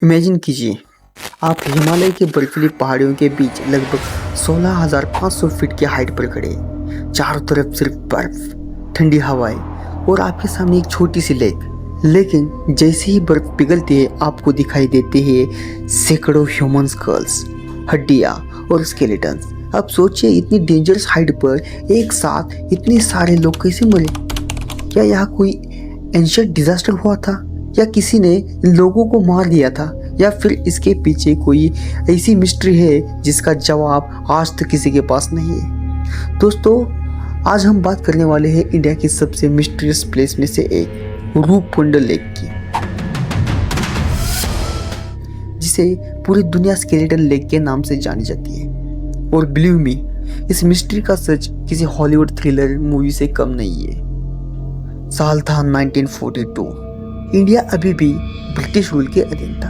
Imagine कीजिए, आप हिमालय के बर्फीली पहाड़ियों के बीच लगभग 16,500 फीट की हाइट पर खड़े हैं। चारों तरफ सिर्फ बर्फ, ठंडी हवाएं और आपके सामने एक छोटी सी लेक। लेकिन जैसे ही बर्फ पिघलती है, आपको दिखाई देते हैं सैकड़ों ह्यूमन स्कल्स, हड्डियां और स्केलेटन्स। अब सोचिए, इतनी डेंजरस हाइट पर एक साथ इतने सारे लोग कैसे मरे? क्या यहाँ कोई एंशिएंट डिजास्टर हुआ था, या किसी ने इन लोगों को मार दिया था, या फिर इसके पीछे कोई ऐसी मिस्ट्री है जिसका जवाब आज तक किसी के पास नहीं है? दोस्तों, आज हम बात करने वाले हैं इंडिया की सबसे मिस्टीरियस प्लेस में से एक, रूपकुंड लेक की, जिसे पूरी दुनिया स्केलेटन लेक के नाम से जानी जाती है। और बिलीव मी, इस मिस्ट्री का सच किसी हॉलीवुड थ्रिलर मूवी से कम नहीं है। साल था 1942। इंडिया अभी भी ब्रिटिश रूल के अधीन था।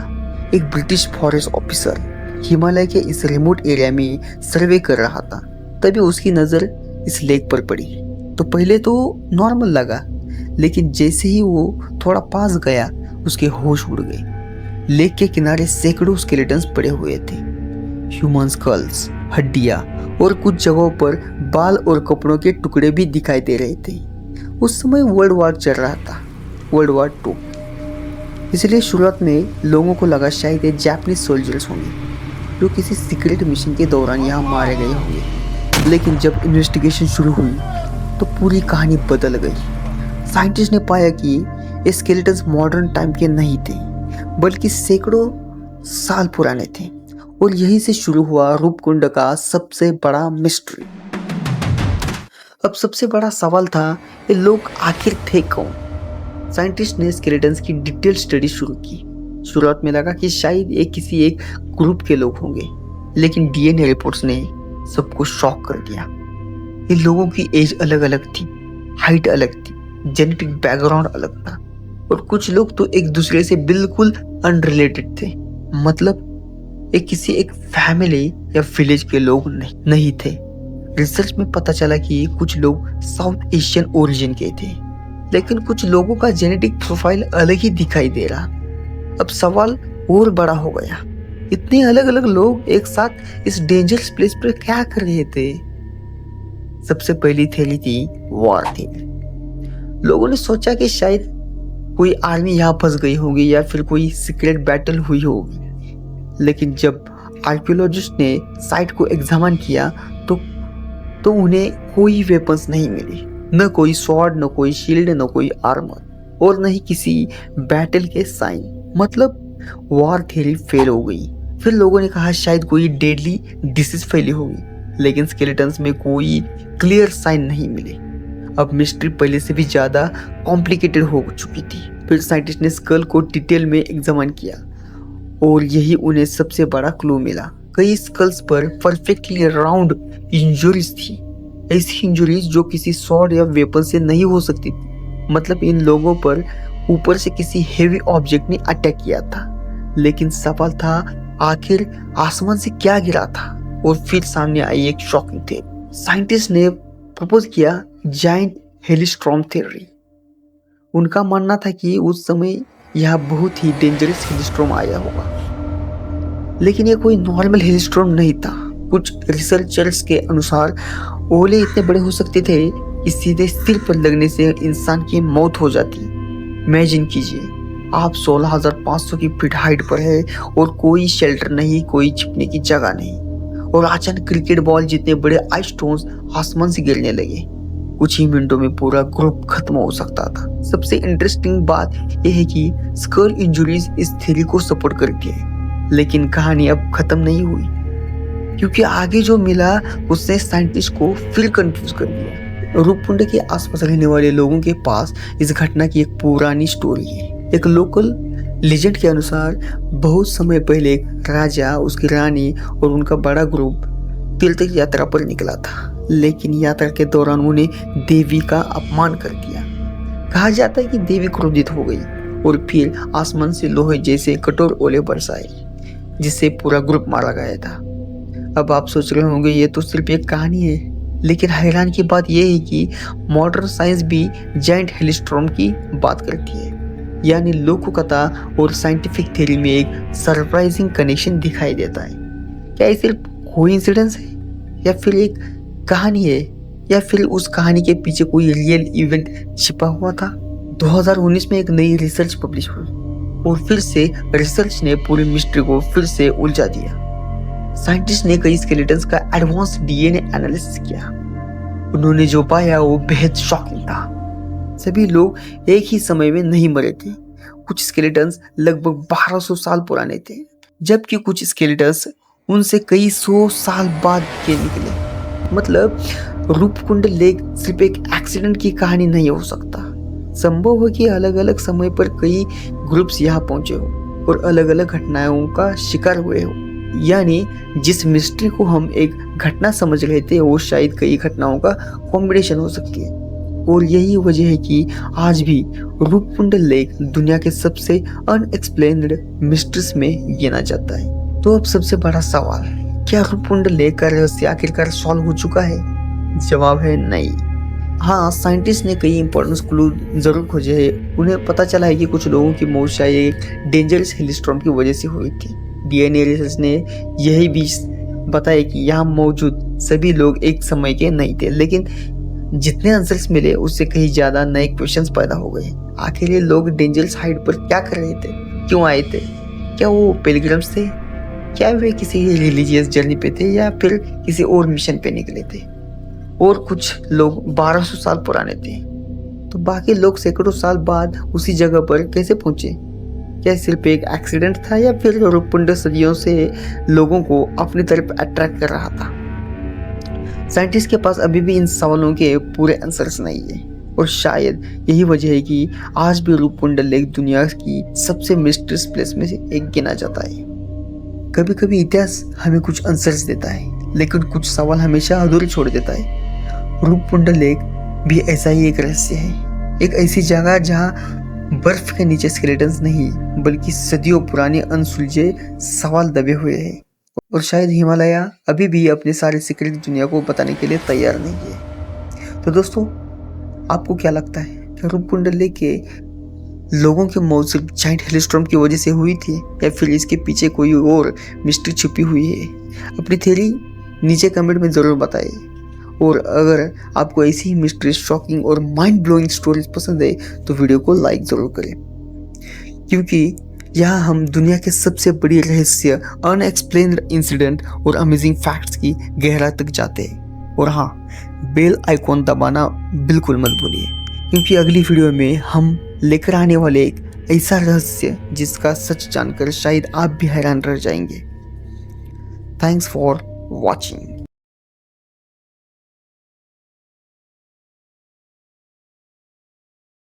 एक ब्रिटिश फॉरेस्ट ऑफिसर हिमालय के इस रिमोट एरिया में सर्वे कर रहा था। तभी उसकी नज़र इस लेक पर पड़ी। तो पहले तो नॉर्मल लगा, लेकिन जैसे ही वो थोड़ा पास गया, उसके होश उड़ गए। लेक के किनारे सैकड़ों स्केलेटन्स पड़े हुए थे, ह्यूमन स्कल्स, हड्डियां और कुछ जगहों पर बाल और कपड़ों के टुकड़े भी दिखाई दे रहे थे। उस समय वर्ल्ड वॉर चल रहा था, वर्ल्ड वॉर 2। इसलिए शुरुआत में लोगों को लगा शायद ये जापानीज सोल्जर्स होंगे जो किसी सीक्रेट मिशन के दौरान यहाँ मारे गए होंगे। लेकिन जब इन्वेस्टिगेशन शुरू हुई तो पूरी कहानी बदल गई। साइंटिस्ट ने पाया कि ये स्केलेटन्स मॉडर्न टाइम के नहीं थे, बल्कि सैकड़ों साल पुराने थे। और यहीं से शुरू हुआ रूपकुंड का सबसे बड़ा मिस्ट्री। अब सबसे बड़ा सवाल था, ये लोग आखिर थे कौन? साइंटिस्ट ने स्केलेटन्स की डिटेल स्टडी शुरू की। शुरुआत में लगा कि शायद ये किसी एक ग्रुप के लोग होंगे, लेकिन डीएनए रिपोर्ट्स ने सबको शॉक कर दिया। इन लोगों की एज अलग अलग थी, हाइट अलग थी, जेनेटिक बैकग्राउंड अलग था, और कुछ लोग तो एक दूसरे से बिल्कुल अनरिलेटेड थे। मतलब ये किसी एक फैमिली या विलेज के लोग नहीं थे। रिसर्च में पता चला कि कुछ लोग साउथ एशियन ओरिजिन के थे, लेकिन कुछ लोगों का जेनेटिक प्रोफाइल अलग ही दिखाई दे रहा। अब सवाल और बड़ा हो गया, इतने अलग अलग लोग एक साथ इस डेंजरस प्लेस पर क्या कर रहे थे? सबसे पहली थ्योरी थी वॉर थ्योरी। लोगों ने सोचा कि शायद कोई आर्मी यहाँ फंस गई होगी, या फिर कोई सीक्रेट बैटल हुई होगी। लेकिन जब आर्कियोलॉजिस्ट ने साइट को एग्जामिन किया तो उन्हें कोई वेपन्स नहीं मिली, न कोई स्वॉर्ड, न कोई शील्ड, न कोई आर्मर, और न ही किसी बैटल के साइन। मतलब वॉर थ्योरी फेल हो गई। फिर लोगों ने कहा शायद कोई डेडली डिसीज फैली होगी, लेकिन स्केलेटन्स में कोई क्लियर साइन नहीं मिले। अब मिस्ट्री पहले से भी ज्यादा कॉम्प्लिकेटेड हो चुकी थी। फिर साइंटिस्ट ने स्कल को डिटेल में एग्जामिन किया, और यही उन्हें सबसे बड़ा क्लू मिला। कई स्कल्स पर परफेक्टली राउंड इंजुरीज थी, ऐसी इंजुरीज जो किसी स्वॉर्ड या वेपन से नहीं हो सकती थी। मतलब इन लोगों पर ऊपर से किसी हेवी ऑब्जेक्ट ने अटैक किया था। लेकिन सवाल था, आखिर आसमान से क्या गिरा था? और फिर सामने आई एक शॉकिंग थ्योरी। साइंटिस्ट ने प्रपोज किया जायंट हेलिस्टॉर्म थ्योरी। उनका मानना था कि उस समय यह बहुत ही डेंजरस हेलिस्टॉर्म आया होगा, लेकिन यह कोई नॉर्मल हेलिस्टॉर्म नहीं था। कुछ रिसर्चर्स के अनुसार ओले इतने बड़े हो सकते थे कि सीधे सिर पर लगने से इंसान की मौत हो जाती। इमेजिन कीजिए, आप 16,500 की फीट हाइट पर है, और कोई शेल्टर नहीं, कोई छिपने की जगह नहीं, और अचानक क्रिकेट बॉल जितने बड़े आइस स्टोन्स आसमान से गिरने लगे। कुछ ही मिनटों में पूरा ग्रुप खत्म हो सकता था। सबसे इंटरेस्टिंग बात यह है कि स्कल इंजुरीज इस थ्योरी को सपोर्ट करती है। लेकिन कहानी अब खत्म नहीं हुई, क्योंकि आगे जो मिला उसने साइंटिस्ट को फिर कंफ्यूज कर दिया। रूपकुंड के आसपास रहने वाले लोगों के पास इस घटना की एक पुरानी स्टोरी है। एक लोकल लेजेंड के अनुसार बहुत समय पहले एक राजा, उसकी रानी और उनका बड़ा ग्रुप तीर्थ यात्रा पर निकला था। लेकिन यात्रा के दौरान उन्हें देवी का अपमान कर दिया। कहा जाता है कि देवी क्रोधित हो गई और फिर आसमान से लोहे जैसे कठोर ओले बरसाए, जिससे पूरा ग्रुप मारा गया था। अब आप सोच रहे होंगे ये तो सिर्फ एक कहानी है, लेकिन हैरान की बात यह है कि मॉडर्न साइंस भी जायंट हेलिस्टॉर्म की बात करती है। यानी लोककथा और साइंटिफिक थ्योरी में एक सरप्राइजिंग कनेक्शन दिखाई देता है। क्या ये सिर्फ कोइंसिडेंस है या फिर एक कहानी है, या फिर उस कहानी के पीछे कोई रियल इवेंट छिपा हुआ था? 2019 में एक नई रिसर्च पब्लिश हुई और फिर से रिसर्च ने पूरी मिस्ट्री को फिर से उलझा दिया। साइंटिस्ट ने कई स्केलेटन्स का एडवांस डीएनए एनालिसिस किया। उन्होंने जो पाया वो बेहद शॉकिंग था। सभी लोग एक ही समय में नहीं मरे थे। कुछ स्केलेटन्स लगभग 1200 साल पुराने थे, जबकि कुछ स्केलेटन्स उनसे कई 100 साल बाद के निकले। मतलब रूपकुंड लेक सिर्फ एक एक्सीडेंट की कहानी नहीं हो सकता। संभव है कि अलग अलग समय पर कई ग्रुप्स यहाँ पहुंचे हो और अलग अलग घटनाओं का शिकार हुए हो। यानी जिस मिस्ट्री को हम एक घटना समझ रहे थे वो शायद कई घटनाओं का कॉम्बिनेशन हो सकती है। और यही वजह है कि आज भी रूपकुंड लेक दुनिया के सबसे अनएक्सप्लेन्ड मिस्ट्रीज में गिना जाता है। तो अब सबसे बड़ा सवाल, क्या रूपकुंड लेक का रहस्य आखिरकार सॉल्व हो चुका है? जवाब है नहीं। हाँ, साइंटिस्ट ने कई इंपॉर्टेंट क्लू जरूर खोजे हैं। उन्हें पता चला है कि कुछ लोगों की मौत शायद एक डेंजरस हिलस्टॉर्म की वजह से हुई थी। डीएनए रिसर्च ने यही भी बताया कि यहाँ मौजूद सभी लोग एक समय के नहीं थे, लेकिन जितने आंसर्स मिले उससे कहीं ज्यादा नए क्वेश्चंस पैदा हो गए। आखिर ये लोग डेंजरस हाइट पर क्या कर रहे थे, क्यों आए थे? क्या वो पिलग्रिम्स थे? क्या वे किसी रिलीजियस जर्नी पे थे या फिर किसी और मिशन पे निकले थे? और कुछ लोग 1200 साल पुराने थे, तो बाकी लोग सैकड़ों साल बाद उसी जगह पर कैसे पहुंचे? क्या सिर्फ एक एक्सीडेंट था या फिर रूपकुंड सदियों से लोगों को अपनी तरफ अट्रैक्ट कर रहा था? साइंटिस्ट के पास अभी भी इन सवालों के पूरे आंसर्स नहीं है, और शायद यही वजह है कि आज भी रूपकुंड लेक दुनिया की सबसे मिस्टीरियस प्लेस में से एक गिना जाता है। कभी कभी इतिहास हमें कुछ आंसर्स देता है, लेकिन कुछ सवाल हमेशा अधूरे छोड़ देता है। रूपकुंड लेक भी ऐसा ही एक रहस्य है, एक ऐसी जगह जहाँ बर्फ के नीचे स्केलेटन्स नहीं बल्कि सदियों पुराने अनसुलझे सवाल दबे हुए हैं। और शायद हिमालय अभी भी अपने सारे सीक्रेट दुनिया को बताने के लिए तैयार नहीं है। तो दोस्तों, आपको क्या लगता है कि रूपकुंड लेक के लोगों की मौत सिर्फ जाइंट हेलस्टॉर्म की वजह से हुई थी या फिर इसके पीछे कोई और मिस्ट्री छुपी हुई है? अपनी थ्योरी नीचे कमेंट में ज़रूर बताइए। और अगर आपको ऐसी ही मिस्ट्री, शॉकिंग और माइंड ब्लोइंग स्टोरीज पसंद है तो वीडियो को लाइक ज़रूर करें, क्योंकि यहाँ हम दुनिया के सबसे बड़ी रहस्य, अनएक्सप्लेन्ड इंसिडेंट और अमेजिंग फैक्ट्स की गहराई तक जाते हैं। और हाँ, बेल आइकॉन दबाना बिल्कुल मत भूलिए, क्योंकि अगली वीडियो में हम लेकर आने वाले एक ऐसा रहस्य जिसका सच जानकर शायद आप भी हैरान रह जाएंगे। Thanks for watching.